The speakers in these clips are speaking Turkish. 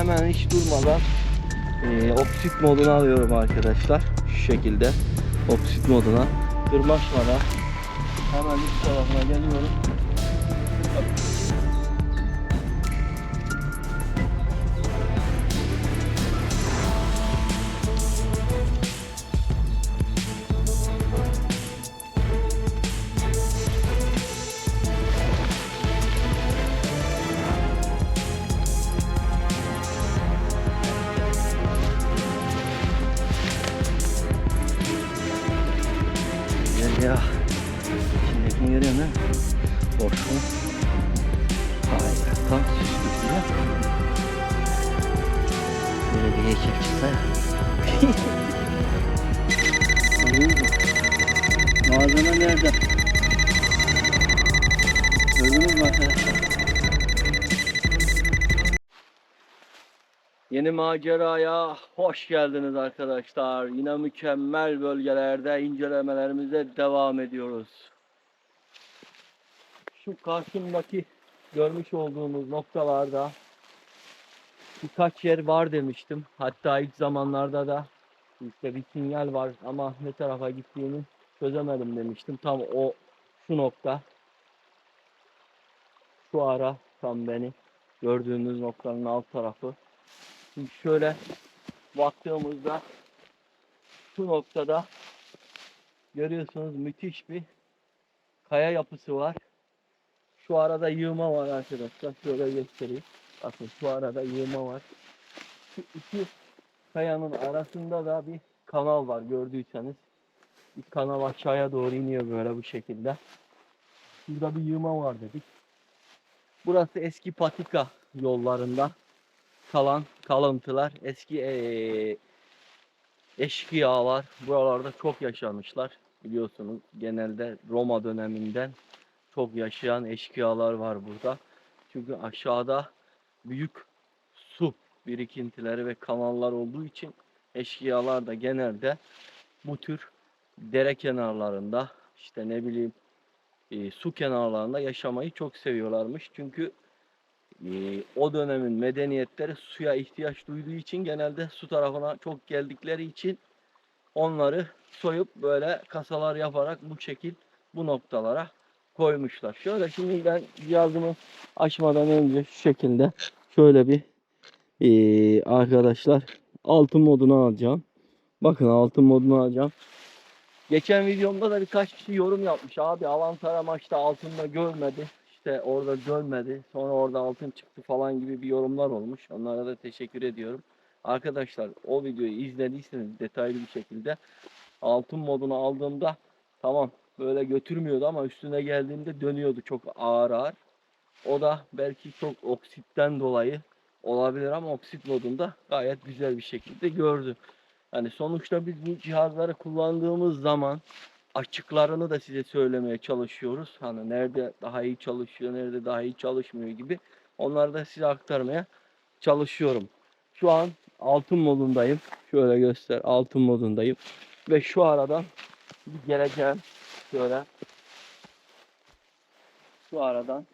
hemen hiç durmadan oksit moduna alıyorum arkadaşlar. Şu şekilde oksit moduna. Kırmaçmadan hemen üst tarafına geliyorum. Ya içindekini görüyor musun? Boş mu? Hayır. Tam süslü ya. Böyle bir heykel çıksa ya. Malzeme nerede? Gördünüz mü arkadaşlar? Yeni maceraya hoş geldiniz arkadaşlar. Yine mükemmel bölgelerde incelemelerimize devam ediyoruz. Şu karşımdaki görmüş olduğunuz noktalarda birkaç yer var demiştim. Hatta ilk zamanlarda da işte bir sinyal var ama ne tarafa gittiğini çözemedim demiştim. Tam o şu nokta. Şu ara tam beni gördüğünüz noktanın alt tarafı. Şimdi şöyle baktığımızda şu noktada görüyorsunuz müthiş bir kaya yapısı var. Şu arada yığma var arkadaşlar. Şöyle göstereyim. Bakın şu arada yığma var. Şu iki kayanın arasında da bir kanal var gördüyseniz. Bir kanal aşağıya doğru iniyor böyle bu şekilde. Burada bir yığma var dedik. Burası eski patika yollarında kalan kalıntılar. Eski eşkıyalar buralarda çok yaşamışlar. Biliyorsunuz genelde Roma döneminden çok yaşayan eşkıyalar var burada. Çünkü aşağıda büyük su birikintileri ve kanallar olduğu için eşkıyalar da genelde bu tür dere kenarlarında işte ne bileyim su kenarlarında yaşamayı çok seviyorlarmış. Çünkü o dönemin medeniyetleri suya ihtiyaç duyduğu için genelde su tarafına çok geldikleri için onları soyup böyle kasalar yaparak bu şekil bu noktalara koymuşlar. Şöyle şimdi ben cihazımı açmadan önce şu şekilde şöyle bir arkadaşlar altın modunu alacağım. Bakın altın modunu alacağım. Geçen videomda da birkaç kişi yorum yapmış. Abi Avantar maçta altında görmedi. İşte orada görmedi. Sonra orada altın çıktı falan gibi bir yorumlar olmuş. Onlara da teşekkür ediyorum. Arkadaşlar o videoyu izlediyseniz detaylı bir şekilde altın modunu aldığımda tamam böyle götürmüyordu ama üstüne geldiğinde dönüyordu çok ağır ağır. O da belki çok oksitten dolayı olabilir ama oksit modunda gayet güzel bir şekilde gördü. Yani sonuçta biz bu cihazları kullandığımız zaman açıklarını da size söylemeye çalışıyoruz. Hani nerede daha iyi çalışıyor, nerede daha iyi çalışmıyor gibi. Onları da size aktarmaya çalışıyorum. Şu an altın modundayım. Şöyle göster, altın modundayım. Ve şu aradan bir geleceğim. Şöyle şu aradan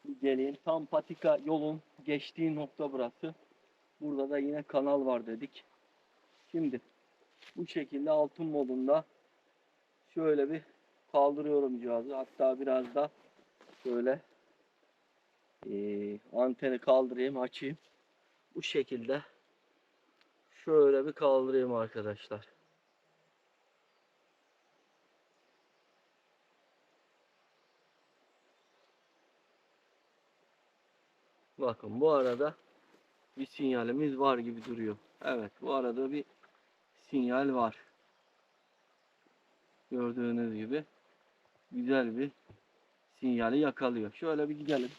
bir geleyim. Tam patika yolun geçtiği nokta burası. Burada da yine kanal var dedik. Şimdi bu şekilde altın modunda şöyle bir kaldırıyorum cihazı. Hatta biraz da şöyle anteni kaldırayım, açayım. Bu şekilde şöyle bir kaldırayım arkadaşlar. Bakın bu arada bir sinyalimiz var gibi duruyor. Evet bu arada bir sinyal var. Gördüğünüz gibi güzel bir sinyali yakalıyor. Şöyle bir gidelim.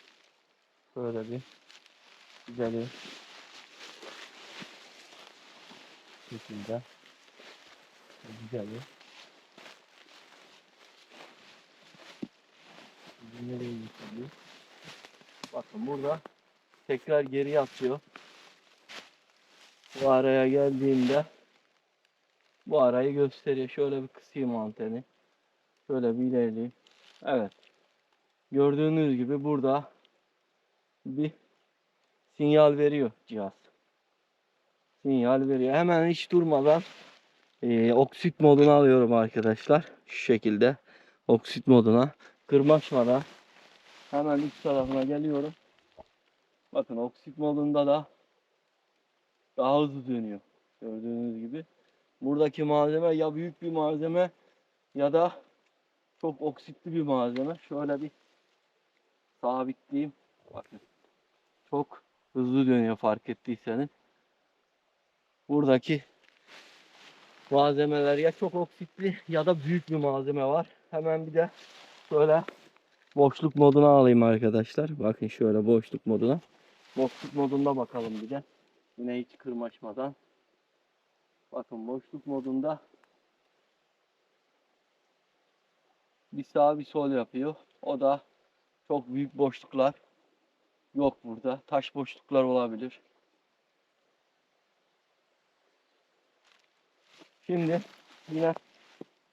Şöyle bir gidelim. Şekilde gidelim. Nereye gidiyor? Bakın burada tekrar geri atıyor. Bu araya geldiğinde bu arayı gösteriyor. Şöyle bir kısayım anteni. Şöyle bir ilerleyeyim. Evet. Gördüğünüz gibi burada bir Sinyal veriyor cihaz. Sinyal veriyor. Hemen hiç durmadan oksit moduna alıyorum arkadaşlar. Şu şekilde oksit moduna. Kırmaçmadan hemen üst tarafına geliyorum. Bakın oksit modunda da daha hızlı dönüyor. Gördüğünüz gibi. Buradaki malzeme ya büyük bir malzeme ya da çok oksitli bir malzeme. Şöyle bir sabitleyeyim. Bakın. Çok hızlı dönüyor fark ettiyseniz. Buradaki malzemeler ya çok oksitli ya da büyük bir malzeme var. Hemen bir de şöyle boşluk moduna alayım arkadaşlar. Bakın şöyle boşluk moduna. Boşluk modunda bakalım bir de. Yine hiç kırmaçmadan. Bakın boşluk modunda bir sağ bir sol yapıyor. O da çok büyük boşluklar yok burada. Taş boşluklar olabilir. Şimdi yine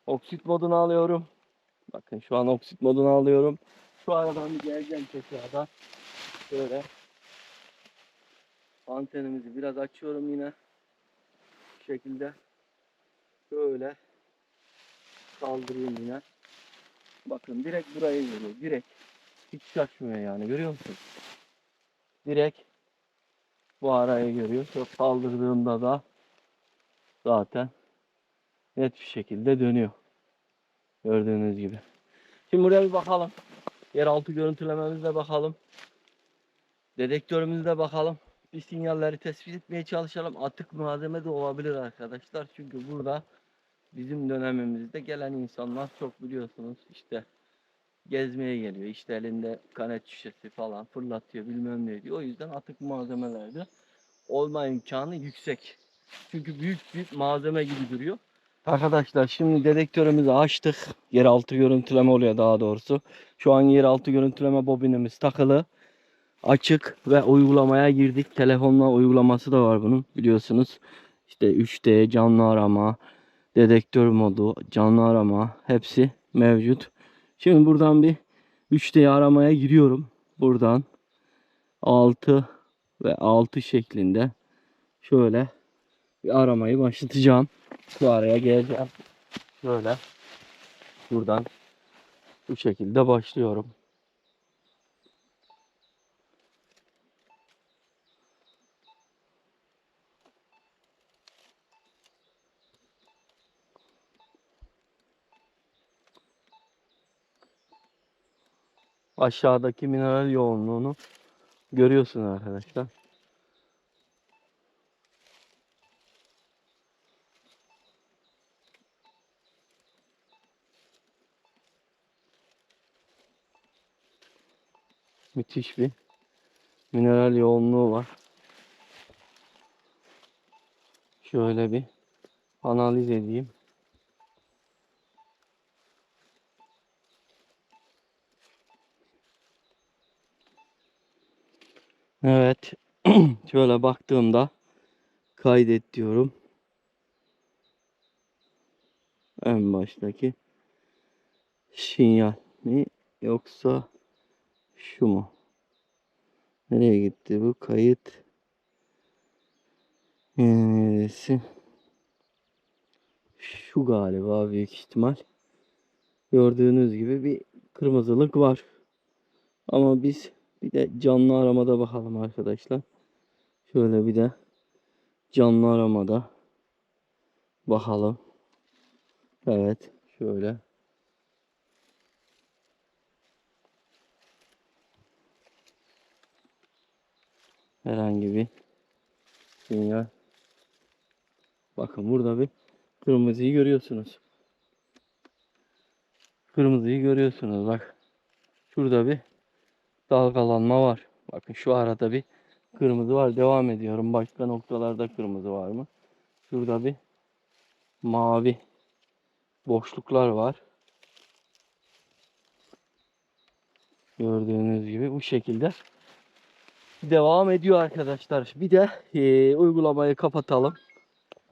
oksit modunu alıyorum. Bakın şu an oksit modunu alıyorum. Şu aradan bir geleceğim tekrardan. Şöyle antenimizi biraz açıyorum yine. Bu şekilde. Şöyle kaldırayım yine. Bakın direkt buraya geliyor. Direkt. Hiç şaşmıyor yani. Görüyor musunuz? Direkt bu araya görüyor. Çok kaldırdığımda da zaten net bir şekilde dönüyor. Gördüğünüz gibi. Şimdi buraya bir bakalım. Yeraltı görüntülememizle bakalım. Dedektörümüzle bakalım. Bir sinyalleri tespit etmeye çalışalım. Atık malzeme de olabilir arkadaşlar. Çünkü burada bizim dönemimizde gelen insanlar çok biliyorsunuz işte gezmeye geliyor. İşte elinde kanet şişesi falan fırlatıyor bilmem ne diyor. O yüzden atık malzemelerde olma imkanı yüksek. Çünkü büyük büyük malzeme gibi duruyor. Arkadaşlar şimdi dedektörümüzü açtık. Yeraltı görüntüleme oluyor daha doğrusu. Şu an yeraltı görüntüleme bobinimiz takılı. Açık ve uygulamaya girdik. Telefonla uygulaması da var bunun biliyorsunuz. İşte 3D canlı arama, dedektör modu, canlı arama hepsi mevcut. Şimdi buradan bir 3D aramaya giriyorum. Buradan 6 ve 6 şeklinde şöyle bir aramayı başlatacağım. Şu araya geleceğim. Şöyle buradan bu şekilde başlıyorum. Aşağıdaki mineral yoğunluğunu görüyorsun arkadaşlar. Müthiş bir mineral yoğunluğu var. Şöyle bir analiz edeyim. Evet. Şöyle baktığımda kaydet diyorum. En baştaki sinyal mi yoksa şu mu? Nereye gitti bu kayıt? Neresi? Şu galiba büyük ihtimal. Gördüğünüz gibi bir kırmızılık var. Ama biz bir de canlı aramada bakalım arkadaşlar. Şöyle bir de canlı aramada bakalım. Evet, şöyle. Herhangi bir sinyal. Bakın burada bir kırmızıyı görüyorsunuz. Kırmızıyı görüyorsunuz bak. Şurada bir dalgalanma var. Bakın şu arada bir kırmızı var. Devam ediyorum. Başka noktalarda kırmızı var mı? Şurada bir mavi boşluklar var. Gördüğünüz gibi bu şekilde devam ediyor arkadaşlar. Bir de uygulamayı kapatalım.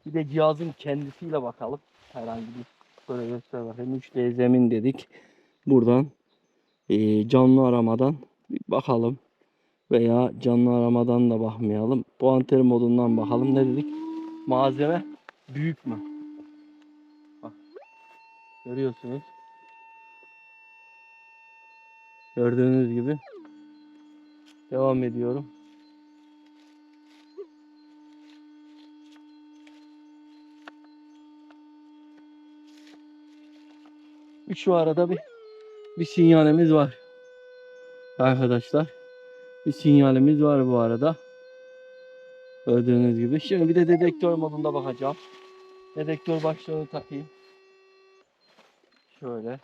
Bir de cihazın kendisiyle bakalım. Herhangi bir böyle göster bakayım. 3D zemin dedik. Buradan canlı aramadan bir bakalım. Veya canlı aramadan da bakmayalım. Puanteri modundan bakalım. Ne dedik? Malzeme büyük mü? Bak, görüyorsunuz. Gördüğünüz gibi. Devam ediyorum. Şu arada bir sinyalimiz var. Arkadaşlar. Bir sinyalimiz var bu arada. Gördüğünüz gibi. Şimdi bir de dedektör modunda bakacağım. Dedektör başlığını takayım. Şöyle.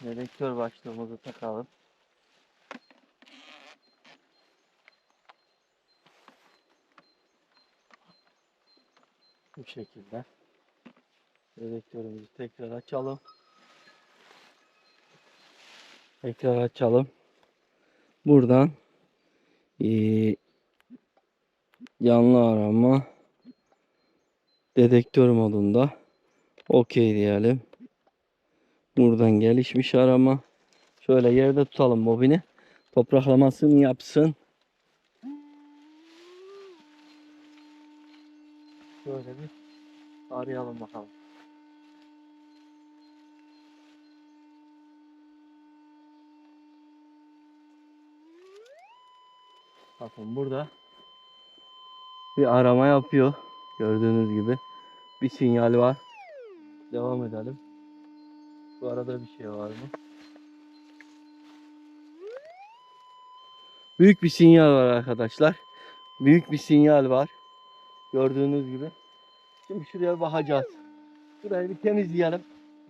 Dedektör başlığımızı takalım. Bu şekilde. Dedektörümüzü tekrar açalım. Tekrar açalım. Buradan yanlı arama dedektör modunda okey diyelim. Buradan gelişmiş arama. Şöyle yerde tutalım bobini. Topraklamasını yapsın. Şöyle bir arayalım bakalım. Bakın burada bir arama yapıyor. Gördüğünüz gibi bir sinyal var. Devam edelim. Bu arada bir şey var mı? Büyük bir sinyal var arkadaşlar. Büyük bir sinyal var. Gördüğünüz gibi. Şimdi şuraya bakacağız. Burayı bir temizleyelim.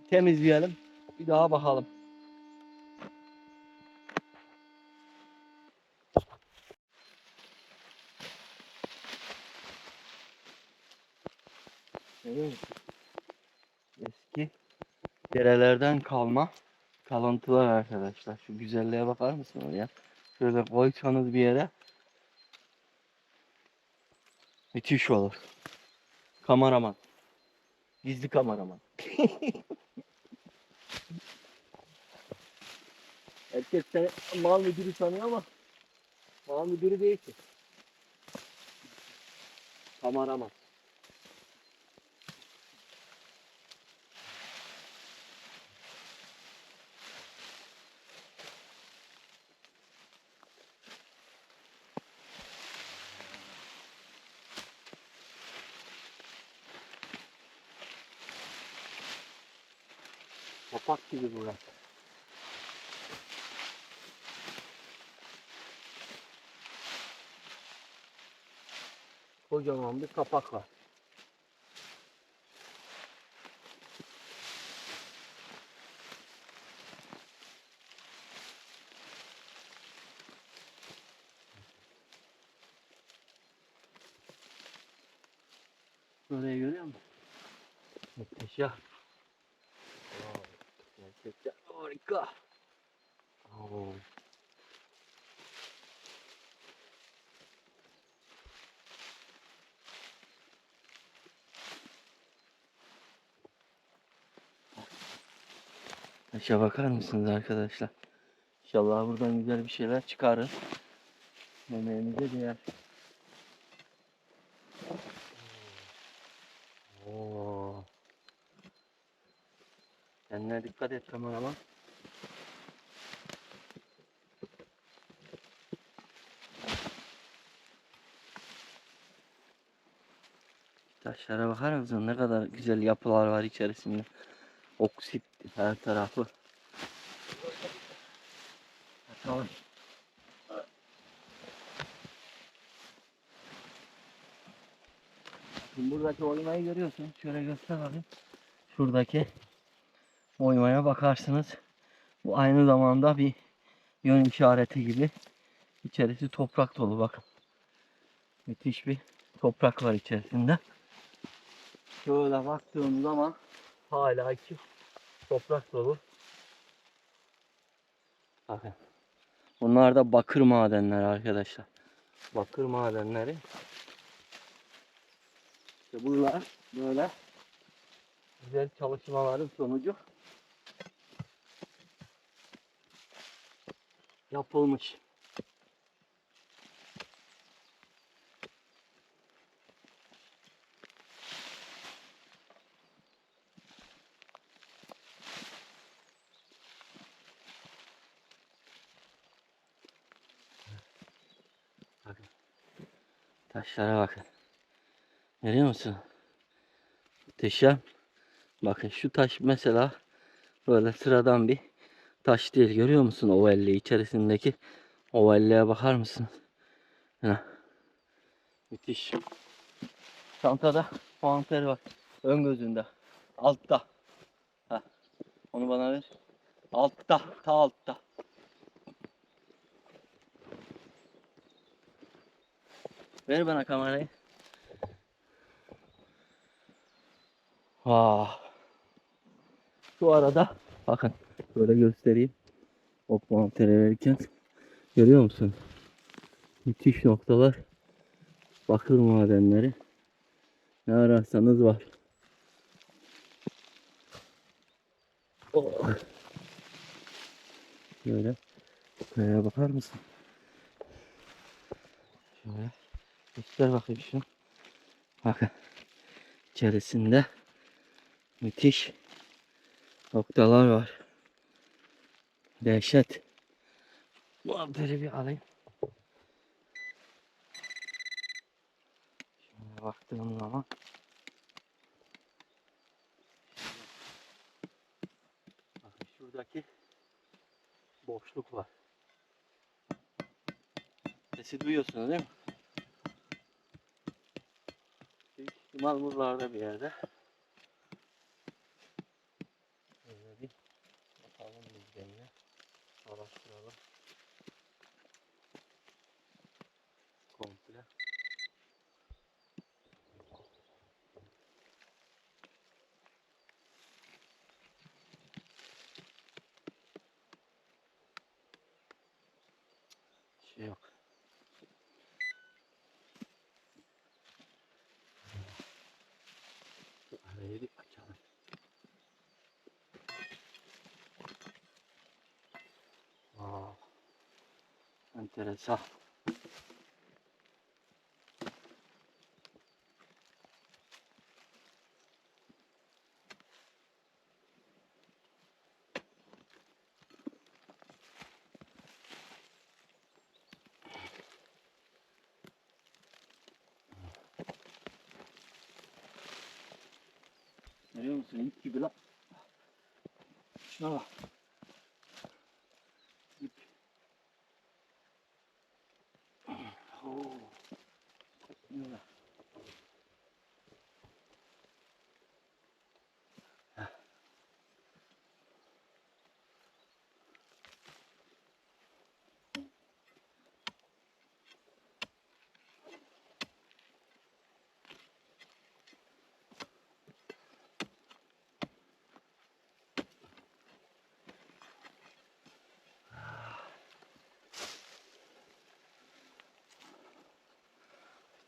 Temizleyelim. Bir daha bakalım. Evet. Eski derelerden kalma kalıntılar arkadaşlar. Şu güzelliğe bakar mısınız ya? Şöyle koysanız bir yere müthiş olur. Kameraman. Gizli kameraman. Herkes seni mal müdürü sanıyor ama mal müdürü değil ki. Kameraman. Kapak gibi burası. Kocaman bir kapak var. Burayı görüyor musun? Muhteşem. Wow. Gerçekten harika. Oo. Taşa bakar mısınız arkadaşlar? İnşallah buradan güzel bir şeyler çıkarır. Yemeğimize değer. Oo. Kendine dikkat et kameraman. Taşlara bakar mısın? Ne kadar güzel yapılar var içerisinde. Oksit her tarafı. Tamam. Şimdi buradaki oymayı görüyorsun. Şöyle göster bakayım. Şuradaki oymaya bakarsınız. Bu aynı zamanda bir yön işareti gibi. İçerisi toprak dolu bakın. Müthiş bir toprak var içerisinde. Şöyle baktığım zaman hala ki toprak dolu. Bakın. Bunlar da bakır madenleri arkadaşlar. Bakır madenleri. İşte bunlar böyle güzel çalışmaların sonucu yapılmış. Bakın. Taşlara bakın. Görüyor musun? Muhteşem. Bakın şu taş mesela böyle sıradan bir taş değil. Görüyor musun ovalliği içerisindeki ovalliğe bakar mısın? Heh. Müthiş. Çantada puanter var. Ön gözünde. Altta. Heh. Onu bana ver. Altta. Ta altta. Ver bana kamerayı. Vah. Şu arada bakın böyle göstereyim. O puantere verirken görüyor musun? Müthiş noktalar. Bakır madenleri. Ne ararsanız var. Oh. Böyle. Şuraya bakar mısın? Şöyle. Göster bakayım şu. Bakın. İçerisinde müthiş noktalar var. Dehşet. Bu haberi bir alayım. Şöyle baktığım zaman bakın şuradaki boşluk var. Sesi duyuyorsunuz değil mi? Büyük ihtimal buralarda bir yerde. Böyle bir bakalım bizdenle. Araştıralım. Komple. Şey yok. Şu arayı bir açalım. Aa, enteresan. Görüyor musun? İp gibi lan. Şuna bak. İp. Oo. Şuna bak.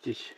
Müthiş.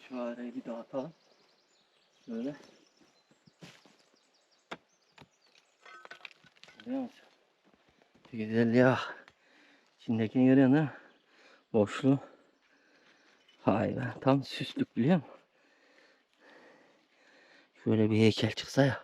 Şu arayı bir dağıtalım. Böyle. Görüyor musun? Güzel ya. İçindekini görüyorsun değil mi? Boşluğu. Hay be. Tam süslük biliyor musun? Şöyle bir heykel çıksa ya.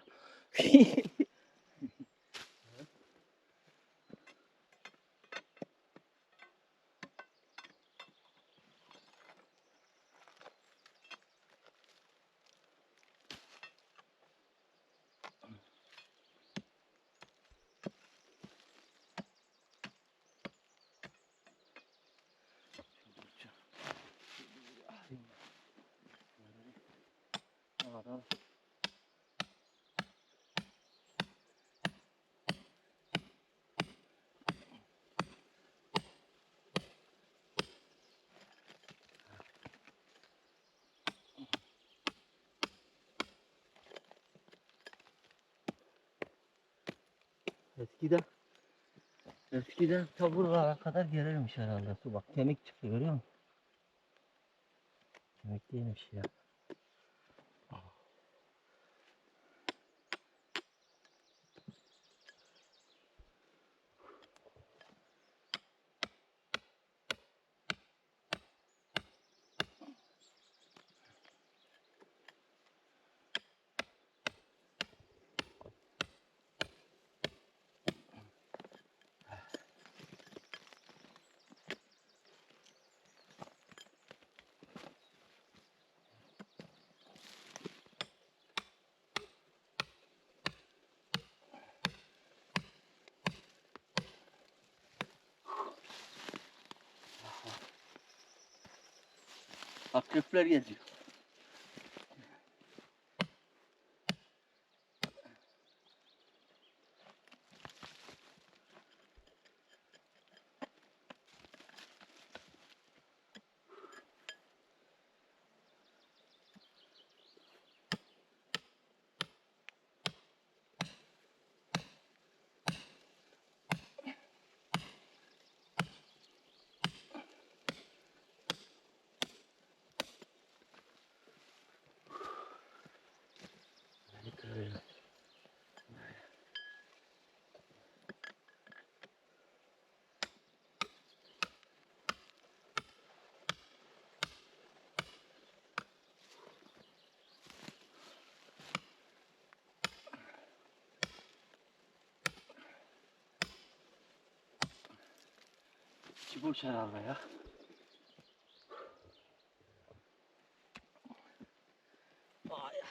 Eskiden ta buralara kadar gelirmiş herhalde su, bak kemik çıktı görüyor musun? Kemik değilmiş ya. Akrepler geziyor. İçi boş herhalde ya. Ay.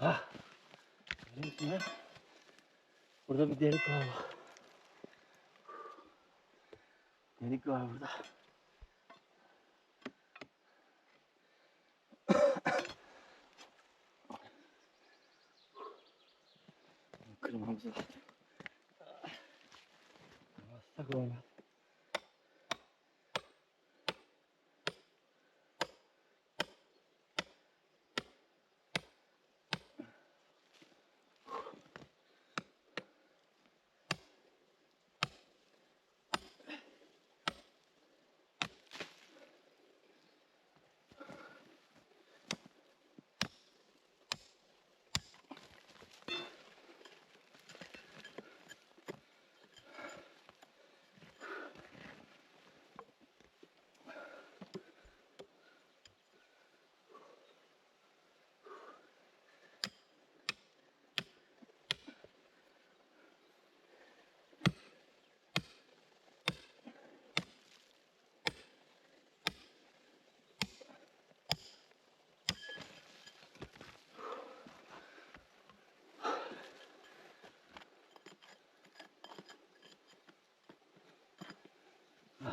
Ah. Neyse. Burada bir delik var. Delik var burada. Kırmamız lazım. Bassak olmaz.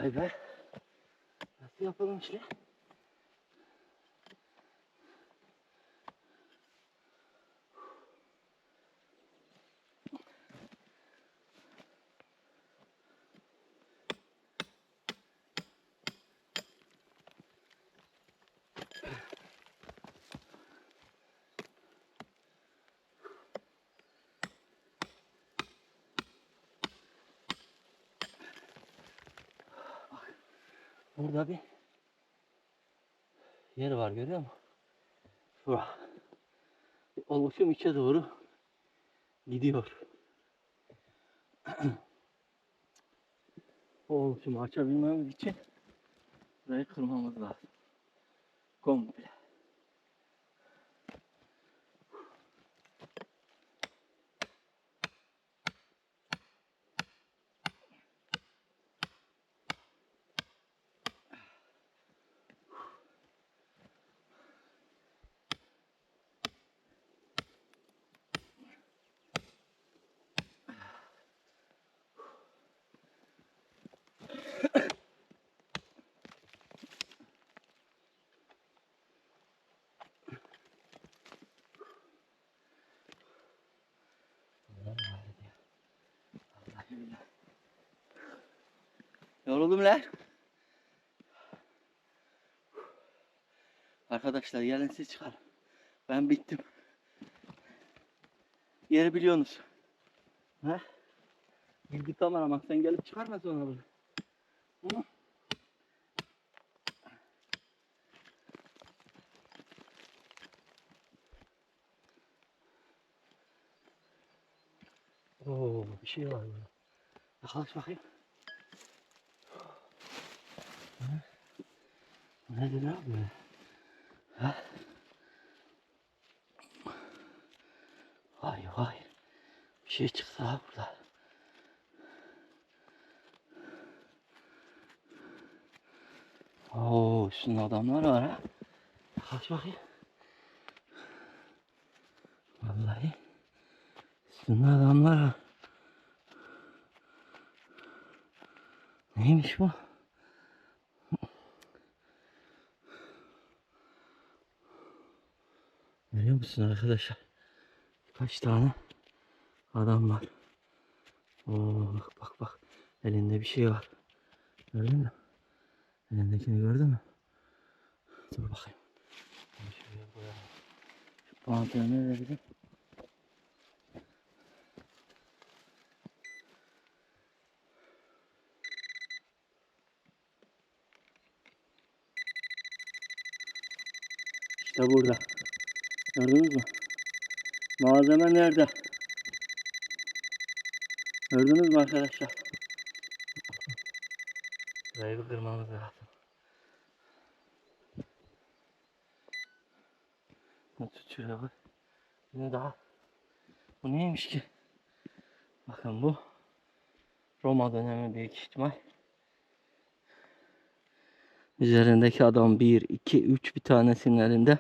Vay be. Nasıl yapılmış ya? Burada bir yer var, görüyor musun? Şura. Oluşum içe doğru gidiyor. O oluşumu açabilmemiz için burayı kırmamız lazım. Komple. Yoruldum lan. Arkadaşlar gelin siz çıkar. Ben bittim. Yeri biliyorsunuz. He? Bildik kameraman, sen gelip çıkarma sonra bunu. Hı? Oo, bir şey var burada. Yaklaş bakayım. Nedir abi? Ha? Vay vay. Bir şey çıktı ha burada. Oo, üstünde adamlar var ha. Yaklaş bakayım. Vallahi üstünde adamlar var. Neymiş bu? Görüyor musun arkadaşlar? Kaç tane adam var. Oo, bak bak bak. Elinde bir şey var. Gördün mü? Elindekini gördün mü? Dur bakayım. Şuraya koyalım. Şu pantolonu verelim. İşte burada. Gördünüz mü? Malzeme nerede? Gördünüz mü arkadaşlar? Burayı bir kırmamız lazım. Tut şuraya bak. Yine daha. Bu neymiş ki? Bakın bu Roma dönemi büyük ihtimal. Üzerindeki adam 1, 2, 3 bir tanesinin elinde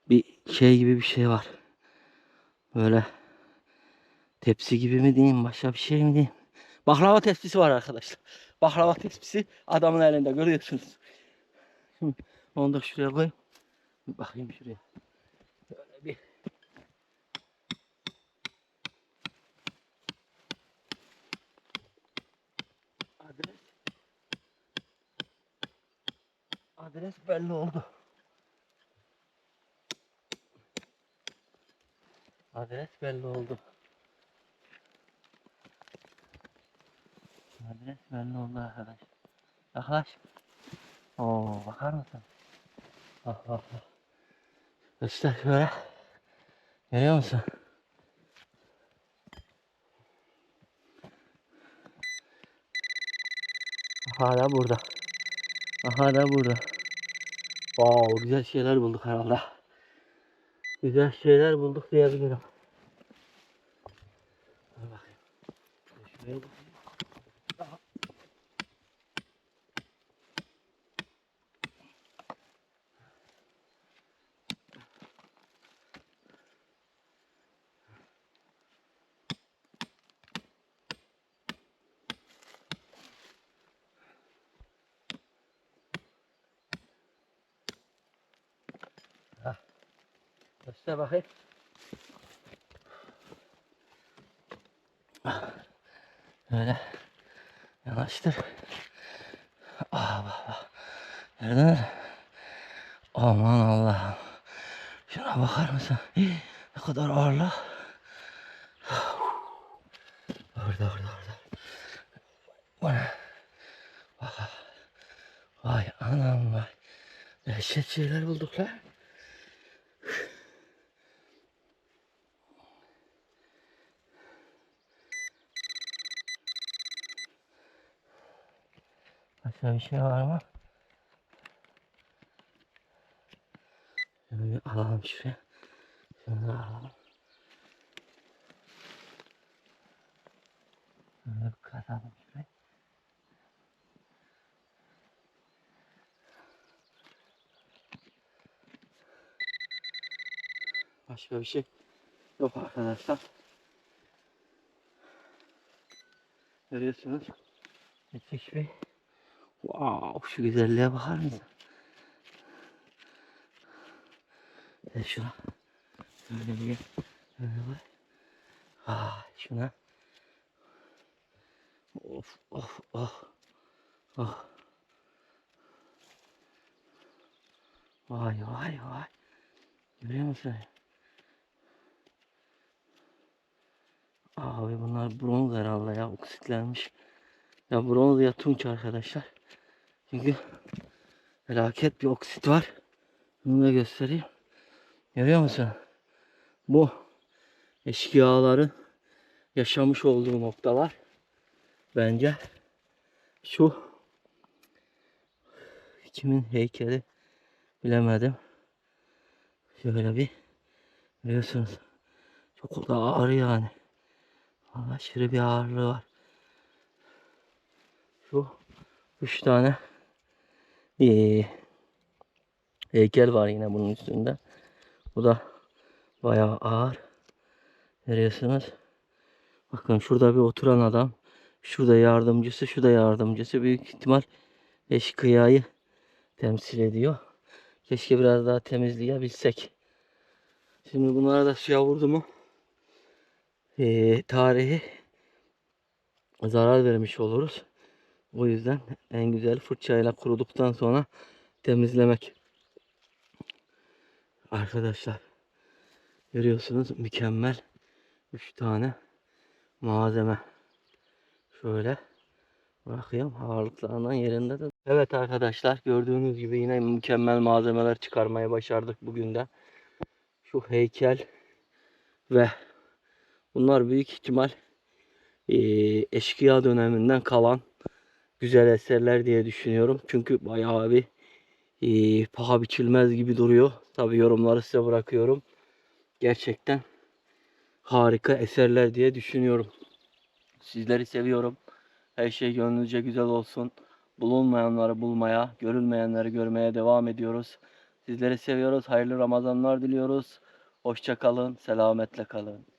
bir şey gibi bir şey var. Böyle tepsi gibi mi diyeyim, başka bir şey mi diyeyim? Baklava tepsisi var arkadaşlar. Baklava tepsisi adamın elinde, görüyorsunuz. Şimdi onu da şuraya koyayım. Bir bakayım şuraya. Böyle bir. Adres. Adres belli oldu. Adres belli oldu. Adres belli oldu arkadaş. Yaklaş. Oo, bakar mısın? Bak bak bak. İşte şöyle. Görüyor musun? Hala burada. Hala burada. Wow, güzel şeyler bulduk herhalde. Güzel şeyler bulduk diyebilirim. Dur bakayım. Şuraya bakayım. Göster bakayım. Böyle yanaştır. Bak bak. Gördün mü? Aman Allah'ım. Şuna bakar mısın? Ne kadar ağırlık. Orada. Bu ne? Bak. Dehşet şeyler bulduk lan. Başka bir şey var mı? Şunu bir alalım şuraya. Şunu da alalım. Şunu bir katalım şuraya. Başka bir şey yok arkadaşlar. Görüyorsunuz. Müthiş bir. Wow, şu güzelliğe bakar mısın? Şuna. Böyle bir. Böyle bak. Şuna. Of of of. Oh. Vay vay vay. Görüyor musun? Abi bunlar bronz herhalde ya, oksitlenmiş. Ya bronz ya tunç arkadaşlar. Çünkü felaket bir oksit var. Bunu da göstereyim. Görüyor musun? Bu eşkıyaların yaşamış olduğu noktalar. Bence şu kimin heykeli bilemedim. Şöyle bir biliyorsunuz. Çok da ağır yani. Vallahi aşırı bir ağırlığı var. Şu 3 tane heykel var yine bunun üstünde. Bu da bayağı ağır. Görüyorsunuz. Bakın şurada bir oturan adam. Şurada yardımcısı, şurada yardımcısı. Büyük ihtimal eşkıyayı temsil ediyor. Keşke biraz daha temizleyebilsek. Şimdi bunlara da suya vurdu mu tarihi zarar vermiş oluruz. O yüzden en güzel fırçayla kuruduktan sonra temizlemek. Arkadaşlar görüyorsunuz mükemmel 3 tane malzeme. Şöyle bırakayım ağırlıklarından yerinde de. Evet arkadaşlar gördüğünüz gibi yine mükemmel malzemeler çıkarmaya başardık bugün de. Şu heykel ve bunlar büyük ihtimal eşkıya döneminden kalan güzel eserler diye düşünüyorum. Çünkü bayağı bir paha biçilmez gibi duruyor. Tabi yorumları size bırakıyorum. Gerçekten harika eserler diye düşünüyorum. Sizleri seviyorum. Her şey gönlünüzce güzel olsun. Bulunmayanları bulmaya, görülmeyenleri görmeye devam ediyoruz. Sizleri seviyoruz. Hayırlı Ramazanlar diliyoruz. Hoşça kalın, selametle kalın.